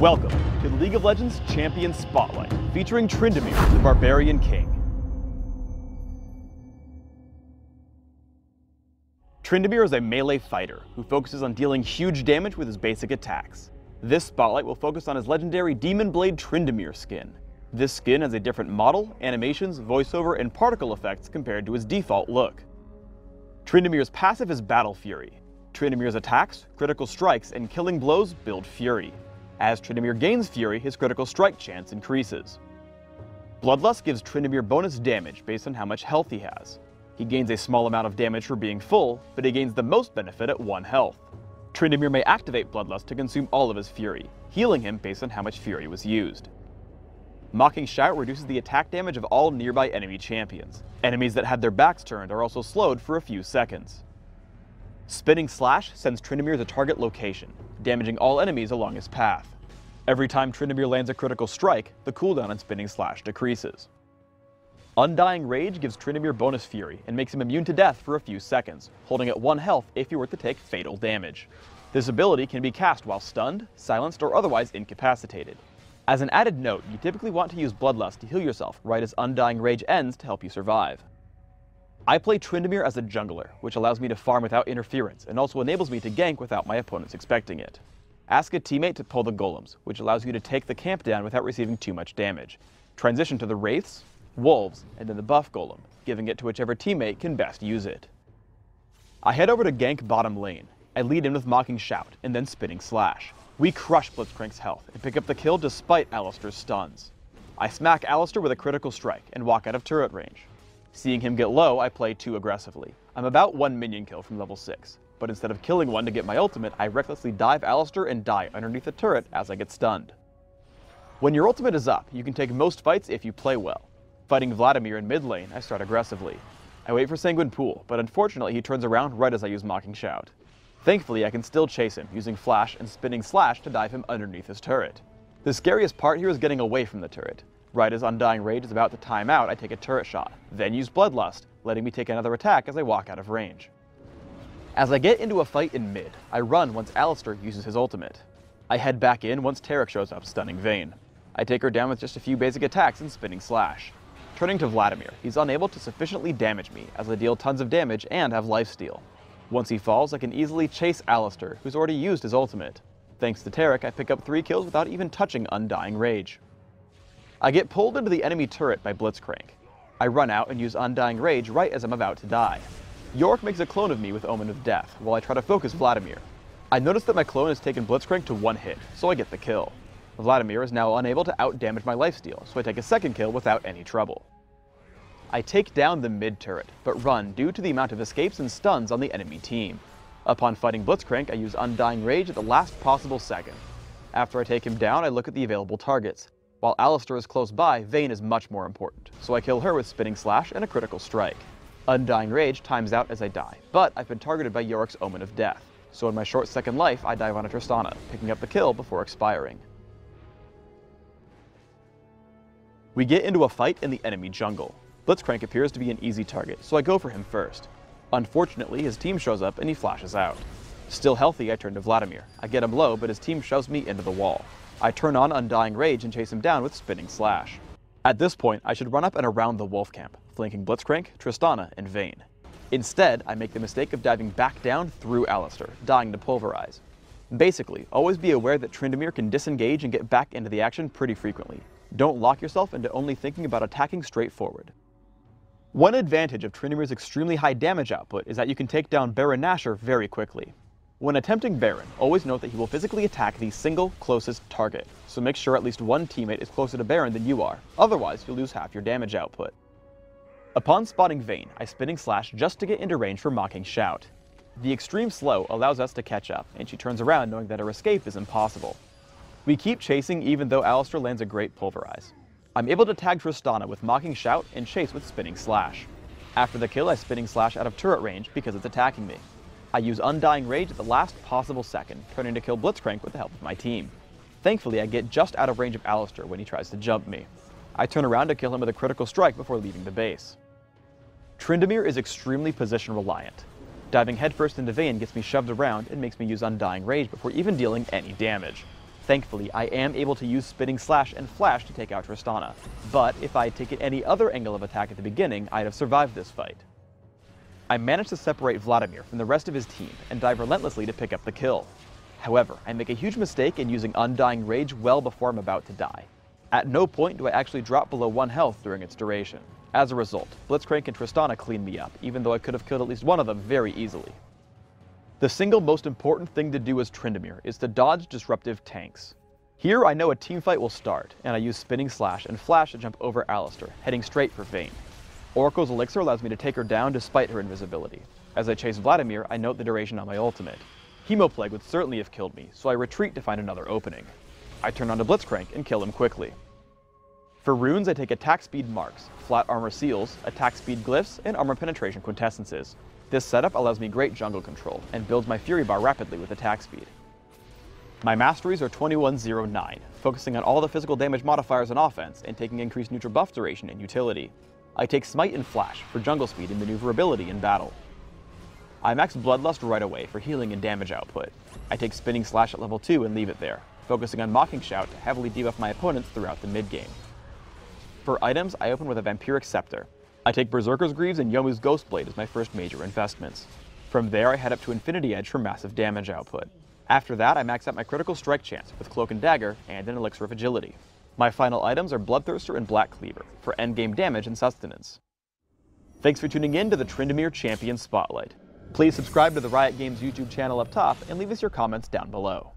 Welcome to the League of Legends Champion Spotlight, featuring Tryndamere, the Barbarian King. Tryndamere is a melee fighter who focuses on dealing huge damage with his basic attacks. This spotlight will focus on his legendary Demon Blade Tryndamere skin. This skin has a different model, animations, voiceover, and particle effects compared to his default look. Tryndamere's passive is Battle Fury. Tryndamere's attacks, critical strikes, and killing blows build fury. As Tryndamere gains fury, his critical strike chance increases. Bloodlust gives Tryndamere bonus damage based on how much health he has. He gains a small amount of damage for being full, but he gains the most benefit at 1 health. Tryndamere may activate Bloodlust to consume all of his fury, healing him based on how much fury was used. Mocking Shout reduces the attack damage of all nearby enemy champions. Enemies that had their backs turned are also slowed for a few seconds. Spinning Slash sends Tryndamere to target location, damaging all enemies along his path. Every time Tryndamere lands a critical strike, the cooldown on Spinning Slash decreases. Undying Rage gives Tryndamere bonus fury and makes him immune to death for a few seconds, holding at 1 health if he were to take fatal damage. This ability can be cast while stunned, silenced, or otherwise incapacitated. As an added note, you typically want to use Bloodlust to heal yourself right as Undying Rage ends to help you survive. I play Tryndamere as a jungler, which allows me to farm without interference and also enables me to gank without my opponents expecting it. Ask a teammate to pull the golems, which allows you to take the camp down without receiving too much damage. Transition to the wraiths, wolves, and then the buff golem, giving it to whichever teammate can best use it. I head over to gank bottom lane. I lead in with Mocking Shout and then Spinning Slash. We crush Blitzcrank's health and pick up the kill despite Alistar's stuns. I smack Alistar with a critical strike and walk out of turret range. Seeing him get low, I play too aggressively. I'm about 1 minion kill from level 6, but instead of killing one to get my ultimate, I recklessly dive Alistar and die underneath a turret as I get stunned. When your ultimate is up, you can take most fights if you play well. Fighting Vladimir in mid lane, I start aggressively. I wait for Sanguine Pool, but unfortunately he turns around right as I use Mocking Shout. Thankfully, I can still chase him, using Flash and Spinning Slash to dive him underneath his turret. The scariest part here is getting away from the turret. Right as Undying Rage is about to time out, I take a turret shot, then use Bloodlust, letting me take another attack as I walk out of range. As I get into a fight in mid, I run once Alistar uses his ultimate. I head back in once Taric shows up, stunning Vayne. I take her down with just a few basic attacks and Spinning Slash. Turning to Vladimir, he's unable to sufficiently damage me as I deal tons of damage and have lifesteal. Once he falls, I can easily chase Alistar, who's already used his ultimate. Thanks to Taric, I pick up 3 kills without even touching Undying Rage. I get pulled into the enemy turret by Blitzcrank. I run out and use Undying Rage right as I'm about to die. Yorick makes a clone of me with Omen of Death, while I try to focus Vladimir. I notice that my clone has taken Blitzcrank to 1 hit, so I get the kill. Vladimir is now unable to out-damage my lifesteal, so I take a 2nd kill without any trouble. I take down the mid turret, but run due to the amount of escapes and stuns on the enemy team. Upon fighting Blitzcrank, I use Undying Rage at the last possible second. After I take him down, I look at the available targets. While Alistar is close by, Vayne is much more important, so I kill her with Spinning Slash and a critical strike. Undying Rage times out as I die, but I've been targeted by Yorick's Omen of Death, so in my short second life, I dive on a Tristana, picking up the kill before expiring. We get into a fight in the enemy jungle. Blitzcrank appears to be an easy target, so I go for him first. Unfortunately, his team shows up and he flashes out. Still healthy, I turn to Vladimir. I get him low, but his team shoves me into the wall. I turn on Undying Rage and chase him down with Spinning Slash. At this point, I should run up and around the wolf camp, flanking Blitzcrank, Tristana, and Vayne. Instead, I make the mistake of diving back down through Alistar, dying to Pulverize. Basically, always be aware that Tryndamere can disengage and get back into the action pretty frequently. Don't lock yourself into only thinking about attacking straight forward. One advantage of Tryndamere's extremely high damage output is that you can take down Baron Nashor very quickly. When attempting Baron, always note that he will physically attack the single closest target, so make sure at least one teammate is closer to Baron than you are, otherwise you'll lose half your damage output. Upon spotting Vayne, I Spinning Slash just to get into range for Mocking Shout. The extreme slow allows us to catch up, and she turns around knowing that her escape is impossible. We keep chasing even though Alistar lands a great Pulverize. I'm able to tag Tristana with Mocking Shout and chase with Spinning Slash. After the kill, I Spinning Slash out of turret range because it's attacking me. I use Undying Rage at the last possible second, turning to kill Blitzcrank with the help of my team. Thankfully, I get just out of range of Alistar when he tries to jump me. I turn around to kill him with a critical strike before leaving the base. Tryndamere is extremely position reliant. Diving headfirst into Vayne gets me shoved around and makes me use Undying Rage before even dealing any damage. Thankfully, I am able to use Spinning Slash and Flash to take out Tristana, but if I had taken any other angle of attack at the beginning, I'd have survived this fight. I managed to separate Vladimir from the rest of his team and dive relentlessly to pick up the kill. However, I make a huge mistake in using Undying Rage well before I'm about to die. At no point do I actually drop below 1 health during its duration. As a result, Blitzcrank and Tristana clean me up, even though I could have killed at least one of them very easily. The single most important thing to do as Tryndamere is to dodge disruptive tanks. Here I know a teamfight will start, and I use Spinning Slash and Flash to jump over Alistar, heading straight for Vayne. Oracle's Elixir allows me to take her down despite her invisibility. As I chase Vladimir, I note the duration on my ultimate. Hemoplague would certainly have killed me, so I retreat to find another opening. I turn on to Blitzcrank and kill him quickly. For runes, I take attack speed marks, flat armor seals, attack speed glyphs, and armor penetration quintessences. This setup allows me great jungle control, and builds my Fury Bar rapidly with attack speed. My masteries are 2109, focusing on all the physical damage modifiers on offense, and taking increased neutral buff duration and utility. I take Smite and Flash for jungle speed and maneuverability in battle. I max Bloodlust right away for healing and damage output. I take Spinning Slash at level 2 and leave it there, focusing on Mocking Shout to heavily debuff my opponents throughout the mid-game. For items, I open with a Vampiric Scepter. I take Berserker's Greaves and Yomu's Ghostblade as my first major investments. From there, I head up to Infinity Edge for massive damage output. After that, I max out my critical strike chance with Cloak and Dagger and an Elixir of Agility. My final items are Bloodthirster and Black Cleaver for endgame damage and sustenance. Thanks for tuning in to the Tryndamere Champion Spotlight. Please subscribe to the Riot Games YouTube channel up top and leave us your comments down below.